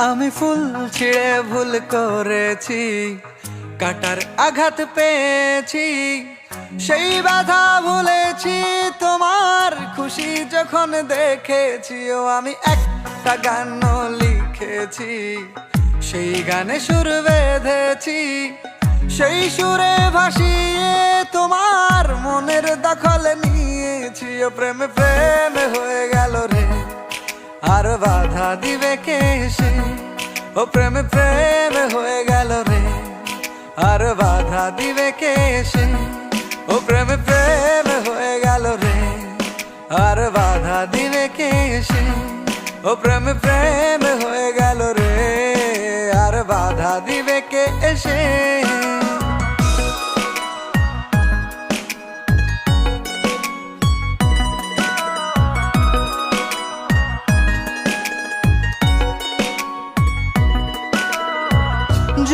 আমি ফুল ছিঁড়ে ভুল করেছি, কাটার আঘাত পেয়েছি, সেই বাধা ভুলেছি তোমার খুশি যখন দেখেছি। ও আমি একটা গান লিখেছি, সেই গানে সুর বেঁধেছি, সেই সুরে ভাসিয়ে তোমার মনের দখল নিয়েছি। ও প্রেমে প্রেমে হয়ে গেল রে, আর বাধা দিবে কে সে? ও প্রেমে প্রেমে হয়ে গেল রে, আর বাধা দিবে কে সে? ও প্রেমে প্রেমে হয়ে গেল রে, আর বাধা দিবে কে সে? ও প্রেমে প্রেমে হয়ে গেল রে, আর বাধা দিবে কে এসে?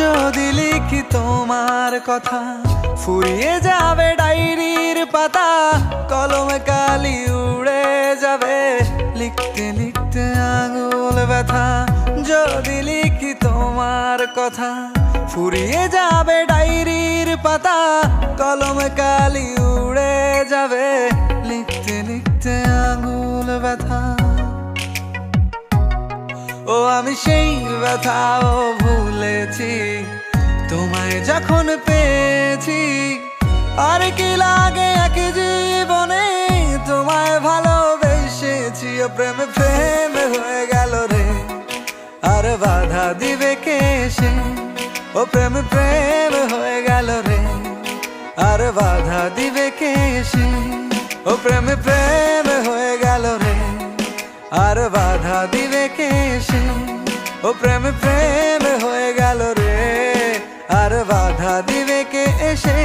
যদি লিখি তোমার কথা, ফুরিয়ে যাবে ডায়েরির পাতা, কলমে কালি উড়ে যাবে, লিখতে লিখতে আঙুল ব্যথা। যদি লিখি তোমার কথা, ফুরিয়ে যাবে ডায়েরির পাতা, কলমে কালি উড়ে যাবে, লিখতে লিখতে আঙুল ব্যথা। ও আমি সেই ব্যথাও ভুলেছি, তোমায় যখন পেয়েছি। আর কি লাগে এক জীবনে, তোমায় ভালোবেসেছি। ও প্রেমে প্রেমে হয়ে গেল রে, আর বাধা দিবে কে সে? ও প্রেমে প্রেমে হয়ে গেল রে, আর বাধা দিবে কে সে? ও প্রেমে প্রেমে হয়ে গেল রে, আর বাধা দিবে কে সে? ও প্রেমে প্রেমে হয়ে গেল রে, আর বাধা দিবে কে এসে?